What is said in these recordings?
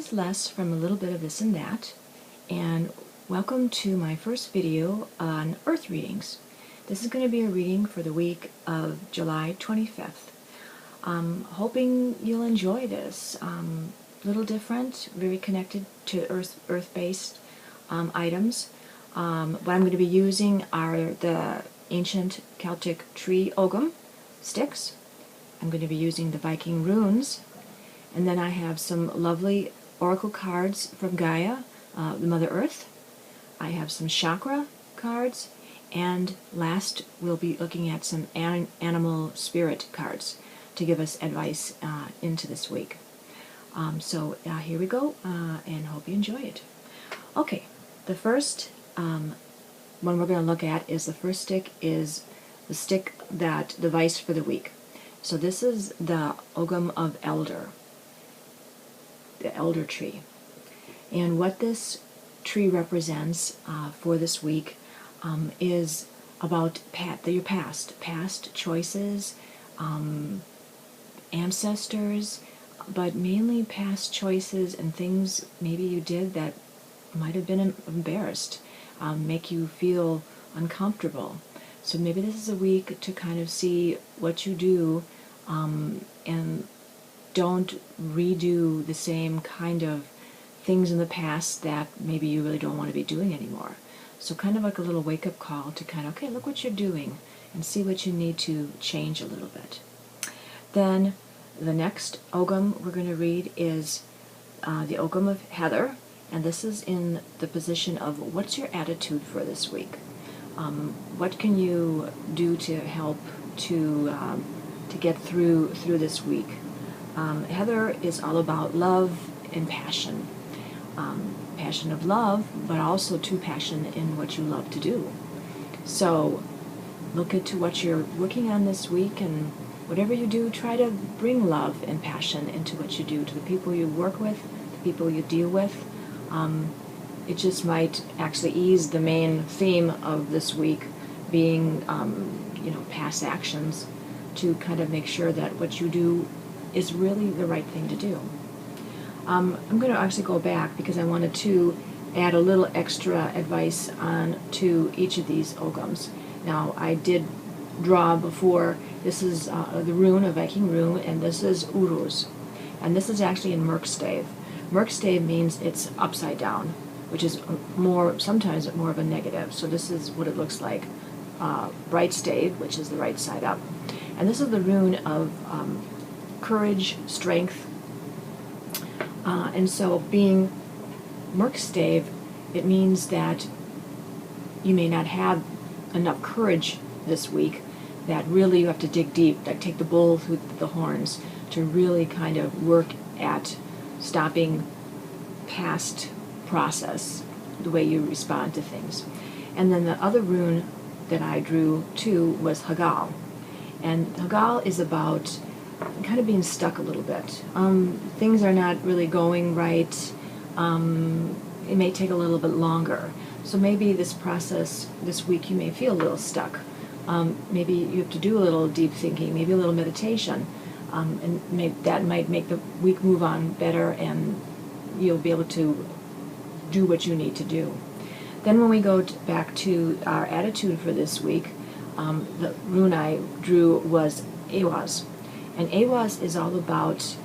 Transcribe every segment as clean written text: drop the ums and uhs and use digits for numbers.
it's Les from A Little Bit of This and That, and welcome to my first video on Earth readings. This is going to be a reading for the week of July 25th. Hoping you'll enjoy this. A little different, very connected to Earth-based items. What I'm going to be using are the ancient Celtic Tree Ogham sticks. I'm going to be using the Viking runes. And then I have some lovely oracle cards from Gaia, the Mother Earth. I have some Chakra cards, and last we'll be looking at some animal spirit cards to give us advice into this week. So here we go, and hope you enjoy it. Okay, the first one we're going to look at is the first stick is the stick that device for the week. So this is the Ogam of Elder. The elder tree, and what this tree represents for this week is about your past choices, ancestors, but mainly past choices and things maybe you did that might have been embarrassed, make you feel uncomfortable. So maybe this is a week to kind of see what you do and don't redo the same kind of things in the past that maybe you really don't want to be doing anymore. So kind of like a little wake-up call to kind of, okay, look what you're doing and see what you need to change a little bit. Then the next Ogam we're going to read is the Ogam of Heather, and this is in the position of what's your attitude for this week? What can you do to help to get through this week? Heather is all about love and passion. Passion of love, but also to passion in what you love to do. So look into what you're working on this week, and whatever you do, try to bring love and passion into what you do to the people you work with, the people you deal with. It just might actually ease the main theme of this week being, past actions, to kind of make sure that what you do is really the right thing to do. I'm going to actually go back because I wanted to add a little extra advice on to each of these Ogams. Now, I did draw before. This is the rune, a Viking rune, and this is Uruz. And this is actually in Merkstave. Merkstave means it's upside down, which is sometimes more of a negative. So this is what it looks like. Right stave, which is the right side up. And this is the rune of courage, strength, and so being Merkstave, it means that you may not have enough courage this week, that really you have to dig deep, like take the bull through the horns to really kind of work at stopping past process, the way you respond to things. And then the other rune that I drew too was Hagal. And Hagal is about kind of being stuck a little bit. Things are not really going right. It may take a little bit longer. So maybe this process, this week, you may feel a little stuck. Maybe you have to do a little deep thinking, maybe a little meditation, and that might make the week move on better, and you'll be able to do what you need to do. Then when we go back to our attitude for this week, the rune I drew was Awaz. And Awaz is all about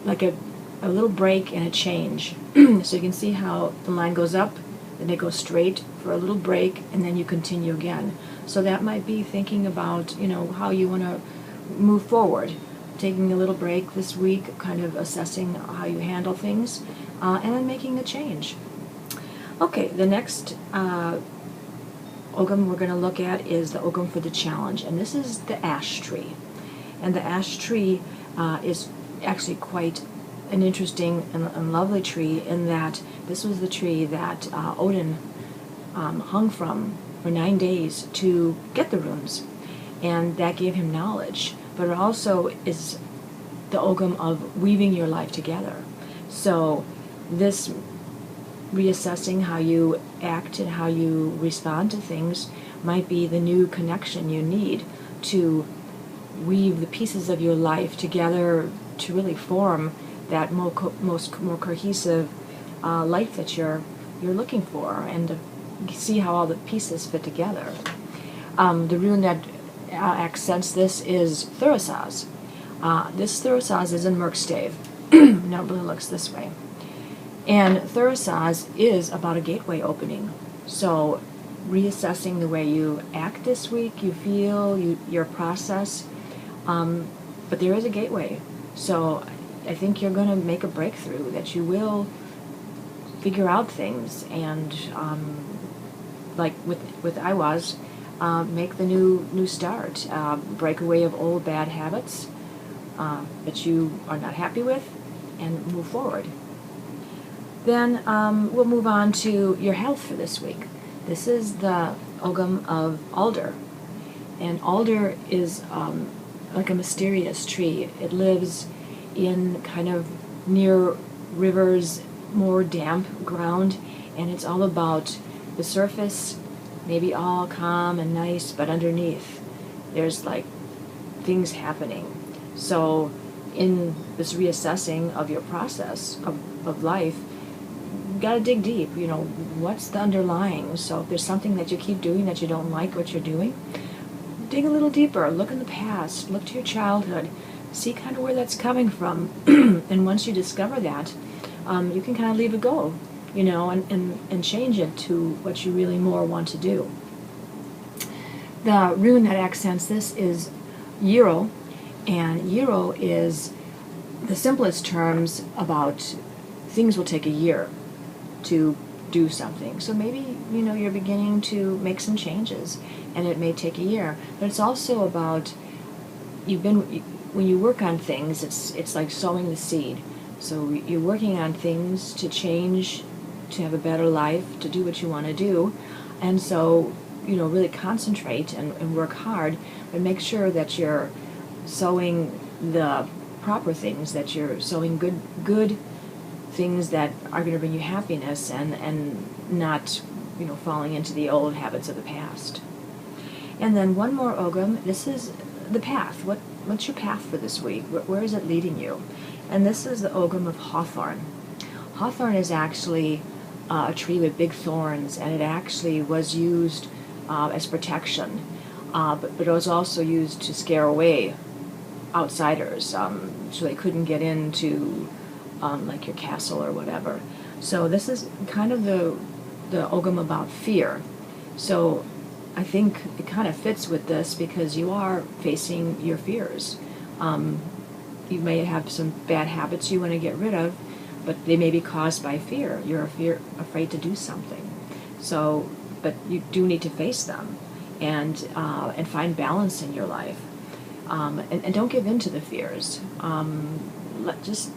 like a little break and a change. So you can see how the line goes up, then it goes straight for a little break, and then you continue again. So that might be thinking about, how you want to move forward. Taking a little break this week, kind of assessing how you handle things, and then making a change. Okay, the next Ogam we're going to look at is the Ogam for the challenge, and this is the ash tree. And the ash tree is actually quite an interesting and lovely tree, in that this was the tree that Odin hung from for 9 days to get the runes, and that gave him knowledge. But it also is the Ogam of weaving your life together. So this reassessing how you act and how you respond to things might be the new connection you need to weave the pieces of your life together to really form that more cohesive life that you're looking for, and to see how all the pieces fit together. The rune that accents this is Thurisaz. This Thurisaz is in Merkstave. Now it really looks this way. And Thurisaz is about a gateway opening. So reassessing the way you act this week, you feel, your process. But there is a gateway. So I think you're going to make a breakthrough, that you will figure out things, and like with Iwaz, make the new start, break away of old bad habits that you are not happy with, and move forward. Then we'll move on to your health for this week. This is the Ogam of Alder, and Alder is like a mysterious tree. It lives in kind of near rivers, more damp ground, and it's all about the surface, maybe all calm and nice, but underneath there's like things happening. So in this reassessing of your process of life, you gotta dig deep, what's the underlying. So if there's something that you keep doing that you don't like what you're doing, dig a little deeper, look in the past, look to your childhood, see kind of where that's coming from. And once you discover that, you can kind of leave it go, and change it to what you really more want to do. The rune that accents this is Yiro, and Yiro is the simplest terms about things will take a year to do something. So maybe, you're beginning to make some changes, and it may take a year. But it's also about, when you work on things, it's like sowing the seed. So you're working on things to change, to have a better life, to do what you want to do. And so, really concentrate and work hard, but make sure that you're sowing the proper things, that you're sowing good things that are going to bring you happiness, and not, falling into the old habits of the past. And then one more Ogam. This is the path. What's your path for this week? Where is it leading you? And this is the Ogam of Hawthorn. Hawthorn is actually a tree with big thorns, and it actually was used as protection, but it was also used to scare away outsiders, so they couldn't get into like your castle or whatever. So this is kind of the Ogam about fear. So I think it kind of fits with this, because you are facing your fears. You may have some bad habits you want to get rid of, but they may be caused by fear. You're afraid to do something. So, but you do need to face them, and find balance in your life, and don't give in to the fears. Just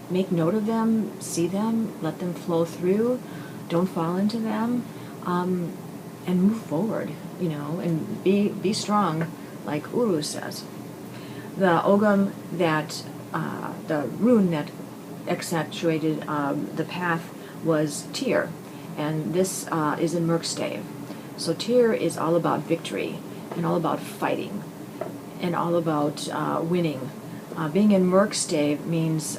make note of them, see them, let them flow through. Don't fall into them, and move forward. And be strong, like Uru says. The Ogam that, the rune that accentuated the path was Tyr, and this is in Merkstave. So Tyr is all about victory, and all about fighting, and all about winning. Being in Merkstave means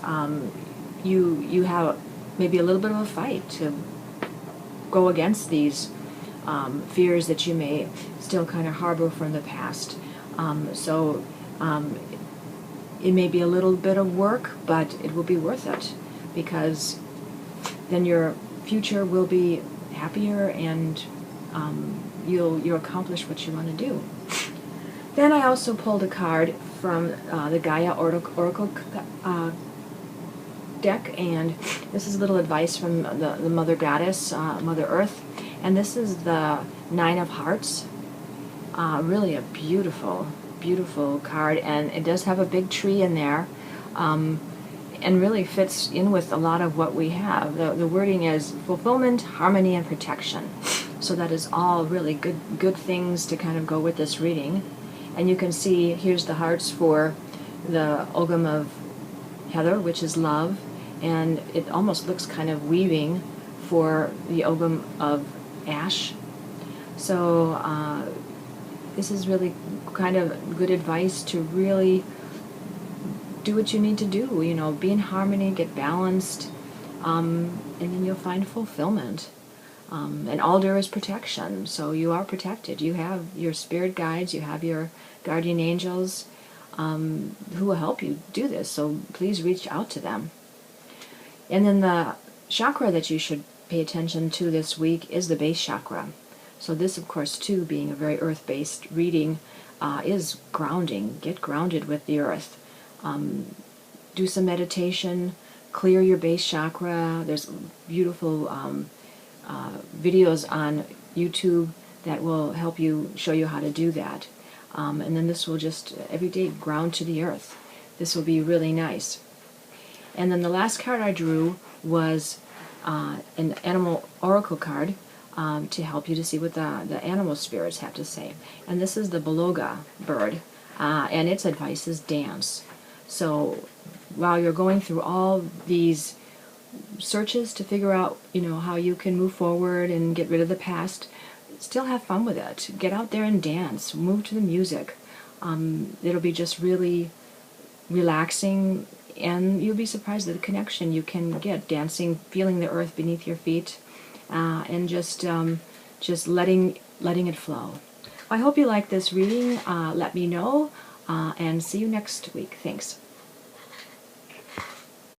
you have maybe a little bit of a fight to go against these fears that you may still kind of harbor from the past. It may be a little bit of work, but it will be worth it, because then your future will be happier, and you'll accomplish what you want to do. Then I also pulled a card from the Gaia Oracle deck, and this is a little advice from the Mother Goddess, Mother Earth, and this is the Nine of Hearts. Really a beautiful card, and it does have a big tree in there, and really fits in with a lot of what we have. The wording is fulfillment, harmony, and protection. So that is all really good things to kind of go with this reading. And you can see here's the hearts for the Ogam of Heather, which is love, and it almost looks kind of weaving for the Ogam of Ash. So this is really kind of good advice to really do what you need to do. You know, be in harmony, get balanced, and then you'll find fulfillment. And Alder is protection, so you are protected. You have your spirit guides, you have your guardian angels who will help you do this, so please reach out to them. And then the chakra that you should pay attention to this week is the base chakra. So this, of course, too, being a very earth-based reading, is grounding. Get grounded with the earth. Do some meditation, clear your base chakra. There's beautiful videos on YouTube that will help you, show you how to do that. And then this will just, every day, ground to the earth. This will be really nice. And then the last card I drew was an animal oracle card to help you to see what the animal spirits have to say. And this is the beluga bird, and its advice is dance. So while you're going through all these searches to figure out, you know, how you can move forward and get rid of the past, still have fun with it. Get out there and dance. Move to the music. It'll be just really relaxing, and you'll be surprised at the connection you can get dancing, feeling the earth beneath your feet, and just letting it flow. I hope you like this reading. Let me know, and see you next week. Thanks.